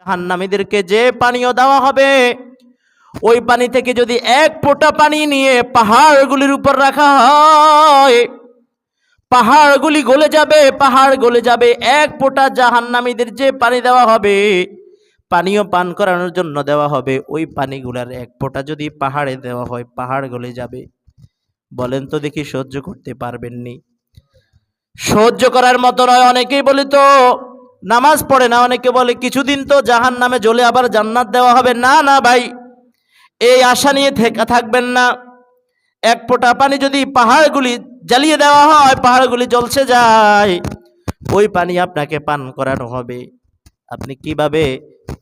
জাহান্নামীদেরকে যে পানীয় দেওয়া হবে, ওই পানি থেকে যদি এক ফোঁটা পানি নিয়ে পাহাড়গুলির উপর রাখা হয়, পাহাড়গুলি গলে যাবে, পাহাড় গলে যাবে। এক ফোঁটা জাহান্নামীদের যে পানি দেওয়া হবে, পানীয় পান করানোর জন্য দেওয়া হবে, ওই পানিগুলার এক ফোঁটা যদি পাহাড়ে দেওয়া হয়, পাহাড় গলে যাবে। বলেন তো দেখি, সহ্য করতে পারবেননি? সহ্য করার মতো নয়। অনেকেই বলে তো নামাজ পড়ে না, অনেকে বলে কিছুদিন তো জাহান্নামে জ্বলে আবার জান্নাত দেওয়া হবে। না না ভাই, এই আশা নিয়ে থাকবেন না। এক ফোঁটা পানি যদি পাহাড়গুলি জ্বালিয়ে দেওয়া হয়, পাহাড়গুলি জ্বলছে যায়, ওই পানি আপনাকে পান করানো হবে।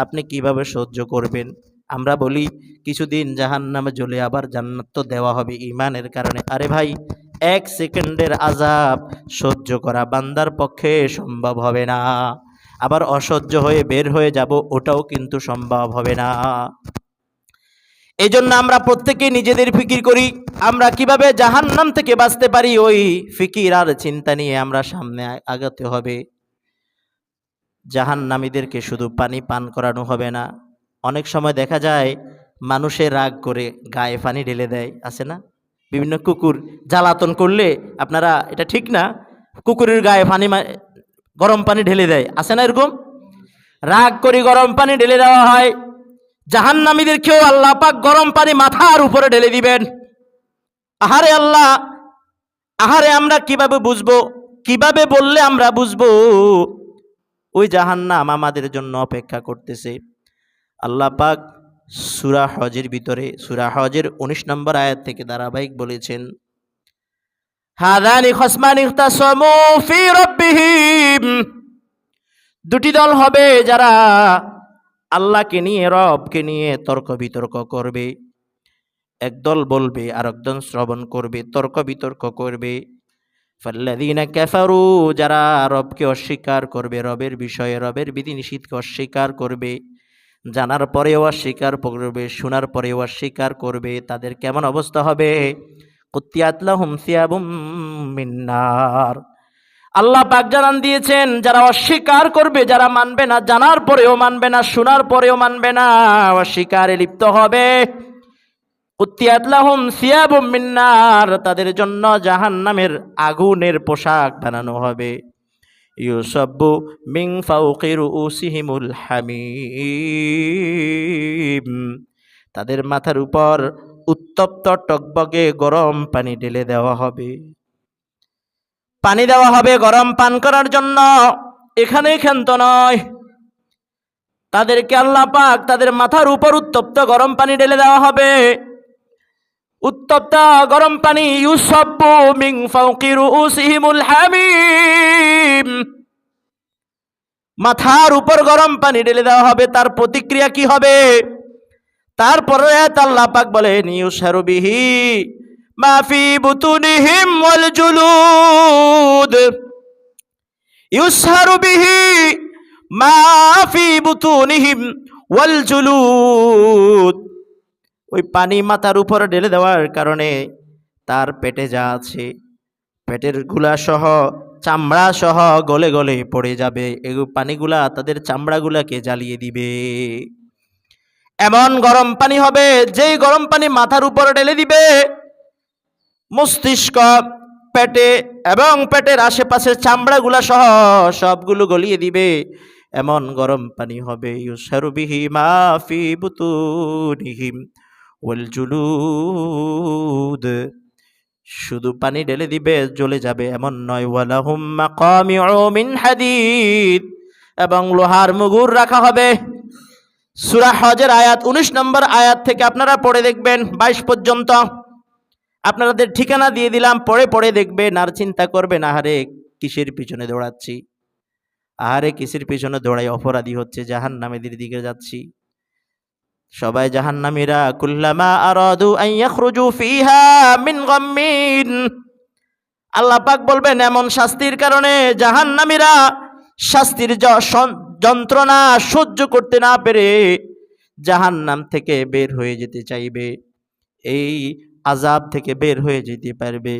আপনি কিভাবে সহ্য করবেন? আমরা বলি কিছুদিন জাহান্নামে জ্বলে আবার জান্নাত তো দেওয়া হবে ঈমানের কারণে। আরে ভাই, এক সেকেন্ডের আযাব সহ্য করা বান্দার পক্ষে সম্ভব হবে না। আবার অসহ্য হয়ে বের হয়ে যাব, ওটাও কিন্তু সম্ভব হবে না। এই জন্য আমরা প্রত্যেকেই নিজেদের ফিকির করি, আমরা কিভাবে জাহান্নাম থেকে বাঁচতে পারি, ওই ফিকির আর চিন্তা নিয়ে আমরা সামনে আগাতে হবে। জাহান্নামীদেরকে শুধু পানি পান করানো হবে না। অনেক সময় দেখা যায় মানুষের রাগ করে গায়ে পানি ঢেলে দেয়, আছে না? বিভিন্ন কুকুর জ্বালাতন করলে, আপনারা এটা ঠিক না, কুকুরের গায়ে গরম পানি ঢেলে দেয়, আছে না এরকম? রাগ করে গরম পানি ঢেলে দেওয়া হয়। জাহান্নামীদেরকেও আল্লাহ পাক গরম পানি মাথার উপরে ঢেলে দিবেন। আহারে আল্লাহ, আহারে আমরা কিভাবে বুঝবো? কিভাবে বললে আমরা বুঝবো ওই জাহান্নাম আমাদের জন্য অপেক্ষা করতেছে? আল্লাহ পাক সূরা হজের ভিতরে, সূরা হজের 19 নম্বর আয়াত থেকে ধারাবাহিক বলেছেন, হাযানি খাসমানি ইখতাসামু ফি রাব্বিহিম, দুটি দল হবে যারা আল্লাহকে নিয়ে, রবকে নিয়ে তর্ক বিতর্ক করবে। একদল বলবে আর একদল শ্রবণ করবে, তর্ক বিতর্ক করবে। ফাল্লাযীনা কাফারু, যারা রবকে অস্বীকার করবে, রবের বিষয়ে, রবের বিধিনিষেধকে অস্বীকার করবে, জানার পরেও অস্বীকার করবে, শোনার পরেও অস্বীকার করবে, তাদের কেমন অবস্থা হবে? কুত্তিয়াত লাহুম সিয়াবুম মিন নার। আল্লাহ পাক জানান দিয়েছেন, যারা অস্বীকার করবে, যারা মানবে না, জানার পরেও মানবে না, শোনার পরেও মানবে না, অস্বীকারে লিপ্ত হবে, কুত্তিয়াত লাহুম সিয়াবুম মিন নার, তাদের জন্য জাহান্নামের আগুনের পোশাক বানানো হবে। ইউসাব্বু মিন ফাওকি রুউসিহিমুল হামিম, তাদের মাথার উপর উত্তপ্ত টকবগে গরম পানি ঢেলে দেওয়া হবে। পানি দেওয়া হবে গরম পান করার জন্য। এখানেই ক্ষান্ত নয়, তাদেরকে আল্লাহ পাক তাদের মাথার উপর উত্তপ্ত গরম পানি ঢেলে দেওয়া হবে। উত্তপ্ত গরম পানি, ইউসাব্বু মিন ফাওকি রুউসিহিমুল হামিম, মাথার উপর গরম পানি ঢেলে দেওয়া হবে। তার প্রতিক্রিয়া কি হবে? তারপরে আল্লাহ পাক বলেন, ইউশারু বিহি মা ফি বুতুনিহিম ওয়াল জুলুদ, ইউশারু বিহি মা ফি বুতুনিহিম ওয়াল জুলুদ, ওই পানি মাথার উপর ঢেলে দেওয়ার কারণে তার পেটে যা আছে, পেটের গুলা সহ, চামড়া সহ গলে গলে পড়ে যাবে। এই পানিগুলা তাদের চামড়াগুলাকে জ্বালিয়ে দিবে। এমন গরম পানি হবে, যেই গরম পানি মাথার উপর ঢেলে দিবে, মস্তিষ্ক, পেটে এবং পেটের আশেপাশের চামড়াগুলা সহ সবগুলো গলিয়ে দিবে। এমন গরম পানি হবে। ইউশারু বিহি মা ফি বুতুনিহিম ওয়াল জুলুদ, শুধু পানি ঢেলে দিবে, জ্বলে যাবে এমন নয়। ওয়ালাহুম মাকামিউ মিন হাদিদ, এবং লোহার মুগুর রাখা হবে। সূরা হজের আয়াত 19 নম্বর আয়াত থেকে আপনারা পড়ে দেখবেন 22 পর্যন্ত। আপনাদের ঠিকানা দিয়ে দিলাম, পড়ে পড়ে দেখবেন আর চিন্তা করবেন, আহারে কিসের পিছনে দৌড়াচ্ছি, আহারে কিসের পিছনে দৌড়াই, অপরাধী হচ্ছে, জাহান্নামের দিকে যাচ্ছি। সবাই জাহান্নামীরা, কুল্লামা আরাদু আন ইয়াখরুজু ফিহা মিন গাম্মিন, আল্লাহ পাক বলবেন এমন শাস্তির কারণে জাহান্নামীরা শাস্তির যন্ত্রণা সহ্য করতে না পেরে জাহান্নাম থেকে বের হয়ে যেতে চাইবে, এই আযাব থেকে বের হয়ে যেতে পারবে।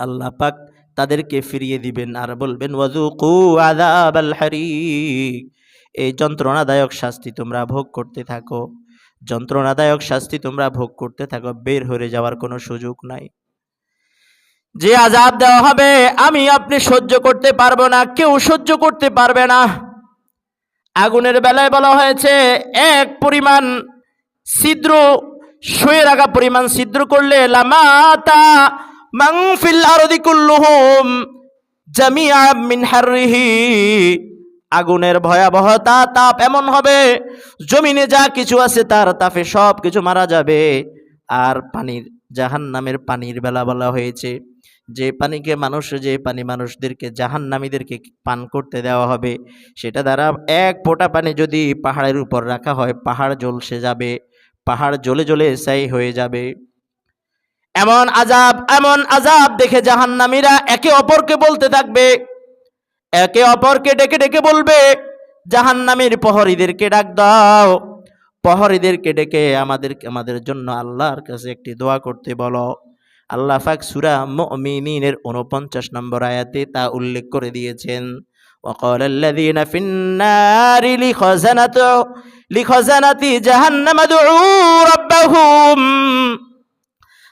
আল্লাহ পাক তাদেরকে ফিরিয়ে দিবেন আর বলবেন, ওয়াযুকু আযাবাল হারিক, এই যন্ত্রণাদায়ক শাস্তি তোমরা ভোগ করতে থাকো, যন্ত্রণাদায়ক শাস্তি তোমরা ভোগ করতে থাকো, বের হয়ে যাওয়ার কোনো সুযোগ নাই। যে আযাব দেওয়া হবে আমি আপনি সহ্য করতে পারবো না, কেউ সহ্য করতে পারবে না। আগুনের বেলায় বলা হয়েছে এক পরিমাণ ছিদ্র, শুয়ে রাখা পরিমাণ ছিদ্র করলে লামাতা মান ফিল আরদি কুল্লুহুম জামিআ মিন হাররিহি, আগুনের ভয়াবহতা তাপ এমন হবে জমিনে যা কিছু আছে তার তাপে সব কিছু মারা যাবে। আর পানির, জাহান্নামের পানির বেলা বলা হয়েছে যে পানিকে যে পানি মানুষদেরকে, জাহান্নামীদেরকে পান করতে দেওয়া হবে, সেটা দ্বারা এক ফোঁটা পানি যদি পাহাড়ের উপর রাখা হয় পাহাড় জ্বলসে যাবে, পাহাড় জ্বলে জ্বলে ছাই হয়ে যাবে। এমন আযাব দেখে জাহান্নামীরা একে অপরকে বলতে থাকবে, একে অপরকে ডেকে ডেকে বলবে, জাহান্নামীর প্রহরীদেরকে ডাক দাও, প্রহরীদেরকে ডেকে আমাদের জন্য আল্লাহর কাছে একটি দোয়া করতে বলো। আল্লাহ পাক সূরা মুমিনিনের 49 নম্বর আয়াতে তা উল্লেখ করে দিয়েছেন, وقال الذين في النار لخزنة جهنم ادعوا ربهم,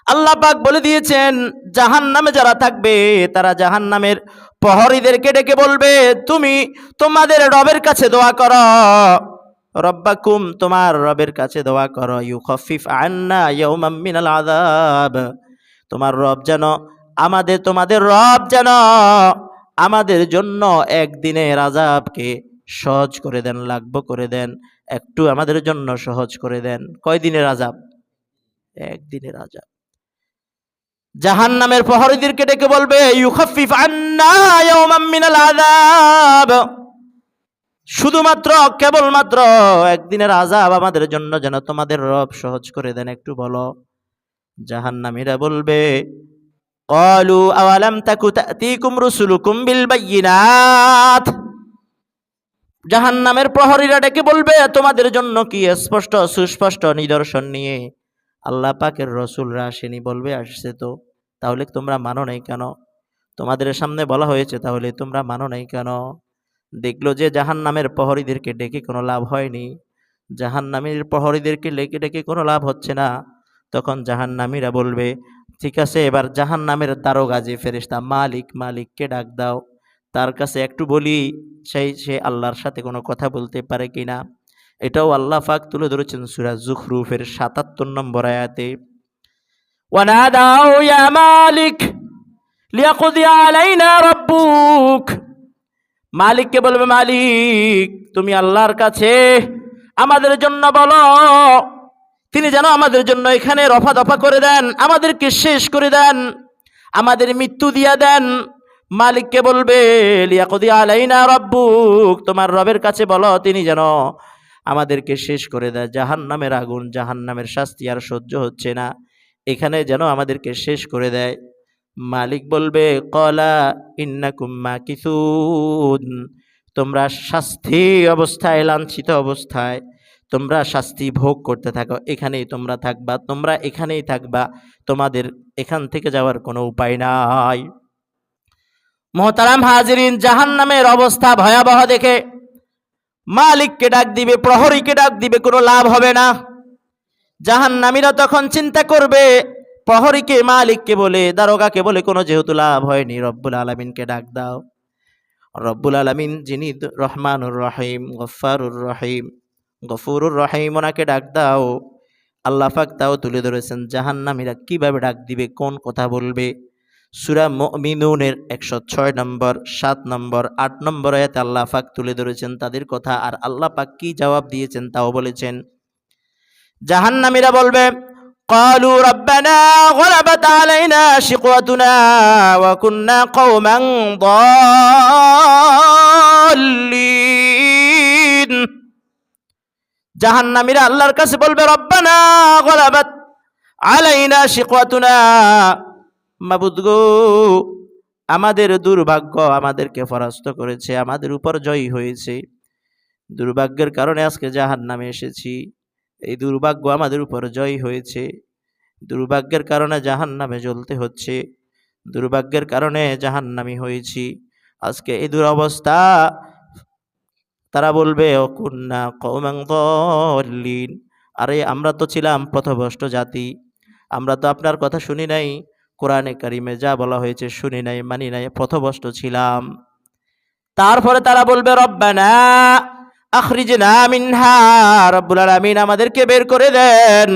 আল্লাহ পাক বলে দিয়েছেন জাহান্নামে যারা থাকবে তারা জাহান্নামের প্রহরীদেরকে ডেকে বলবে তুমি তোমাদের রবের কাছে দোয়া করো, রব্বাকুম, তোমার রবের কাছে দোয়া করো, ইউখাফিফ আন্না ইয়াওমাম মিনাল আযাব, তোমাদের রব যেন আমাদের জন্য একদিনের আযাবকে সহজ করে দেন, লাঘব করে দেন, একটু আমাদের জন্য সহজ করে দেন। কয় দিনের আযাব? একদিনের আযাব। জাহান্নামের প্রহরীদেরকে ডেকে বলবে ইউখাফিফ আন্না ইয়াওমাম মিনাল আযাব, শুধুমাত্র কেবলমাত্র একদিনের আযাব আমাদের জন্য যেন তোমাদের রব সহজ করে দেন, একটু বলো। জাহান্নামীরা বলবে ক্বালু আওয়ালাম তাকু তা'তিকুম রুসুলুকুম বিল বায়িনাত, জাহান্নামের প্রহরীরা ডেকে বলবে তোমাদের জন্য কি স্পষ্ট সুস্পষ্ট নিদর্শন নিয়ে আল্লাহ পাকের রসুলরা আসেনি? বলবে আসছে তো, তাহলে তোমরা মানো নাই কেন? তোমাদের সামনে বলা হয়েছে তাহলে তোমরা মানো নাই কেন? দেখলো যে জাহান্নামের প্রহরীদেরকে ডেকে কোনো লাভ হয়নি, জাহান্নামীর প্রহরীদেরকে ডেকে ডেকে কোনো লাভ হচ্ছে না, তখন জাহান্নামীরা বলবে ঠিক আছে এবার জাহান্নামের দারোগা যে ফেরেশতা মালিককে ডাক দাও, তার কাছে একটু বলি সে আল্লাহর সাথে কোনো কথা বলতে পারে কিনা। এটাও আল্লাহ পাক তুলে ধরেছেন সূরা যুখরুফের ৭৭ নম্বর আয়াতে, ওয়ানাদাউ ইয়া মালিক লিয়াকদি আলাইনা রাব্বুক, মালিককে বলবে মালিক তুমি আল্লাহর কাছে আমাদের জন্য বলো, তিনি যেন আমাদের জন্য এখানে রফা দফা করে দেন, আমাদেরকে শেষ করে দেন, আমাদের মৃত্যু দিয়া দেন। মালিককে বলবে লিয়াকদি আলাইনা রাব্বুক, তোমার রবের কাছে বলো তিনি যেন আমাদেরকে শেষ করে দেয়, জাহান্নামের আগুন, জাহান্নামের শাস্তি আর সহ্য হচ্ছে না, এখানে যেন আমাদেরকে শেষ করে দেয়। মালিক বলবে ক্বালা ইন্নাকুম মাকিসুন, তোমরা শাস্তি অবস্থায়, লাঞ্ছিত অবস্থায় তোমরা শাস্তি ভোগ করতে থাকো, এখানেই তোমরা থাকবা, তোমরা এখানেই থাকবা, তোমাদের এখান থেকে যাওয়ার কোনো উপায় নাই। মুহতারাম হাজিরিন, জাহান্নামের অবস্থা ভয়াবহ দেখে মালিককে ডাক দিবে, প্রহরীকে ডাক দিবে, কোনো লাভ হবে না। জাহান্নামীরা তখন চিন্তা করবে প্রহরীকে, মালিককে বলে, দারোগাকে বলে কোনো যেহেতু লাভ হয়নি, রব্বুল আলামিনকে ডাক দাও। রব্বুল আলামিন যিনি রহমানুর রহিম, গফুরুর রহিম, ওনাকে ডাক দাও। আল্লাহ পাক তাও তুলে ধরেছেন জাহান্নামীরা কিভাবে ডাক দিবে, কোন কথা বলবে। সূরা মুমিনুনের 106 নম্বর, 7 নম্বর, 8 নম্বর আয়াতে আল্লাহ পাক তুলে ধরেছেন তাদের কথা, আর আল্লাহ পাক কি জবাব দিয়েছেন তাও বলেছেন। জাহান্নামীরা বলবে ক্বালু রাব্বানা গলাবাত আলাইনা শিকওয়াতুনা ওয়া কুন্না কওমান দাল্লিন, জাহান্নামীরা আল্লাহর কাছে বলবে রব্বানা গলাবাত আলাইনা শিকওয়াতুনা, মাবুদ গো আমাদের দুর্ভাগ্য আমাদেরকে পরাস্ত করেছে, আমাদের উপর জয়ী হয়েছে, দুর্ভাগ্যের কারণে আজকে জাহান্নামে এসেছি, এই দুর্ভাগ্য আমাদের উপর জয়ী হয়েছে, দুর্ভাগ্যের কারণে জাহান্নামে জ্বলতে হচ্ছে, দুর্ভাগ্যের কারণে জাহান্নামী হয়েছি, আজকে এই দুরবস্থা তারা বলবে ও কুন্না কওমান দাল্লিন, আরে আমরা তো ছিলাম পথভ্রষ্ট জাতি, আমরা তো আপনার কথা শুনি নাই, কোরআনে কারিমে যা বলা হয়েছে শুনি নাই, মানি নাই, পথভ্রষ্ট ছিলাম। তারপরে তারা বলবে রব্বানা আখরিজনা মিনহা, রব্বুল আলামিন আমাদেরকে বের করে দেন,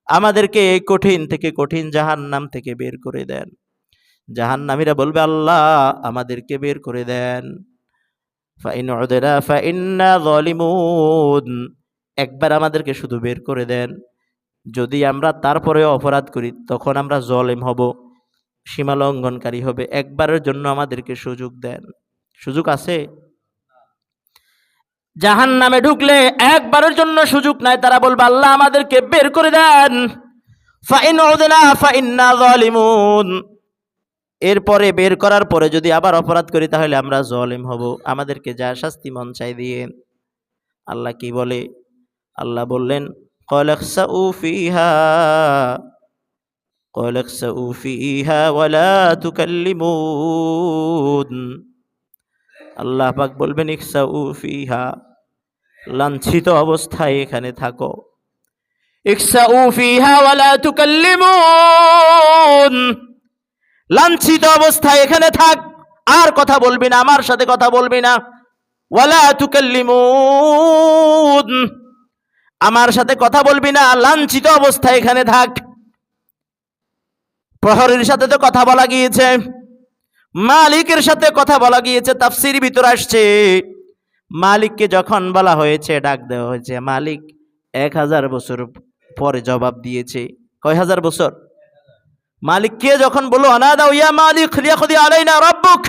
আমাদেরকে এই কঠিন থেকে কঠিন জাহান্নাম থেকে বের করে দেন। জাহান্নামীরা বলবে আল্লাহ আমাদেরকে বের করে দেন। ফাইন উদনা ফাইন্না যালিমুন, একবার আমাদেরকে শুধু বের করে দেন, যদি আমরা তারপরে অপরাধ করি তখন আমরা জালেম হব, সীমা লঙ্ঘনকারী হবে, একবারের জন্য আমাদেরকে সুযোগ দেন। সুযোগ আছে? জাহান্নামে ঢুকলে একবারের জন্য সুযোগ নাই, তারা বলবে আল্লাহ আমাদেরকে বের করে দেন। ফাইন উদনা ফাইন্না যালিমুন, এরপরে বের করার পরে যদি আবার অপরাধ করি তাহলে আমরা জালেম হব, আমাদেরকে যা শাস্তি মন চাই দিয়ে। আল্লাহ কি বলে? আল্লাহ বললেন ক্বালা ইখসাউ ফিহা ক্বালা ইখসাউ ফিহা ওয়ালা তুকাল্লিমুন, আল্লাহ পাক বলবেন ইখসাউ ফিহা, লাঞ্ছিত অবস্থায় এখানে থাকো। ইখসাউ ফিহা ওয়ালা তুকাল্লিমুন, লাঞ্ছিত অবস্থায় এখানে থাক, আর কথা বলবি না, আমার সাথে কথা বলবি না। ওয়ালা তুকাল্লিমুন, আমার সাথে কথা বলবি না, লাঞ্ছিত অবস্থায় এখানে থাক। প্রহরীর সাথে তো কথা বলা গিয়েছে, মালিকের সাথে কথা বলা গিয়েছে, তাফসীর ভিতর আসছে মালিককে যখন বলা হয়েছে, ডাক দেওয়া হয়েছে, মালিক 1000 বছর পরে জবাব দিয়েছে। কয় হাজার বছর? মালিককে যখন বললো আনাদাউ ইয়া মালিক লিয়াকদি আলাইনা রাব্বুক,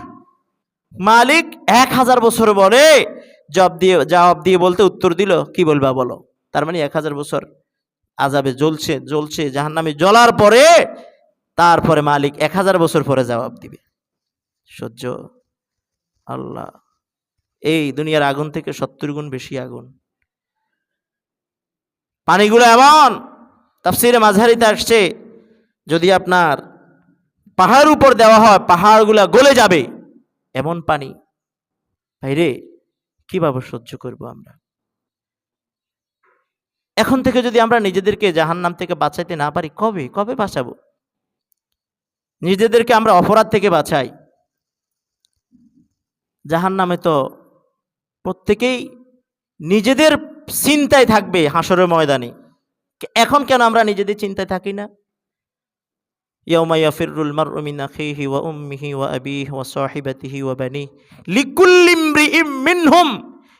মালিক 1000 বছর বলে জবাব দিয়ে বলতে উত্তর দিল, কি বলবা বলো? তার মানে 1000 বছর আযাবে জ্বলছে জাহান্নামে, জ্বলার পরে তারপরে মালিক 1000 বছর পরে জবাব দিবে। সহ্য? আল্লাহ, এই দুনিয়ার আগুন থেকে 70 গুণ বেশি আগুন। পানিগুলো এমন, তাফসীরে মাযহারিতে আসছে, যদি আপনার পাহাড়ের উপর দেওয়া হয় পাহাড়গুলা গলে যাবে, এমন পানি। ভাইরে কিভাবে সহ্য করব আমরা? এখন থেকে যদি আমরা নিজেদেরকে জাহান্নাম থেকে বাঁচাইতে না পারি, কবে কবে বাঁচাবো? নিজেদেরকে আমরা অপরাধ থেকে বাঁচাই। জাহান্নামে তো প্রত্যেকেই নিজেদের চিন্তায় থাকবে হাসরের ময়দানে। এখন কেন আমরা নিজেদের চিন্তায় থাকি না? ইয়াউমা ইয়াফিরুল মারউ মিন আখিহি ওয়া উম্মিহি ওয়া আবিহি ওয়া সাহিবাতিহি ওয়া বানিহি লিকুল্লি ইমরিইম মিনহুম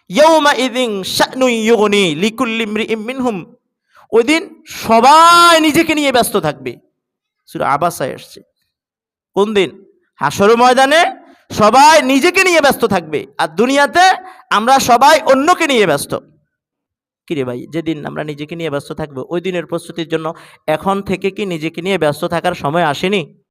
ইয়াউমা ইযিন শা'নুন ইউগনি, লিকুল্লি ইমরিইম মিনহুম, ওই দিন সবাই নিজেকে নিয়ে ব্যস্ত থাকবে। সূরা আবাসায় আসছে। কোন দিন? হাসরের ময়দানে সবাই নিজেকে নিয়ে ব্যস্ত থাকবে, আর দুনিয়াতে আমরা সবাই অন্যকে নিয়ে ব্যস্ত। কিরে ভাই, যেদিন আমরা নিজেকে নিয়ে ব্যস্ত থাকবো ওই দিনের প্রস্তুতির জন্য এখন থেকে কি নিজেকে নিয়ে ব্যস্ত থাকার সময় আসেনি?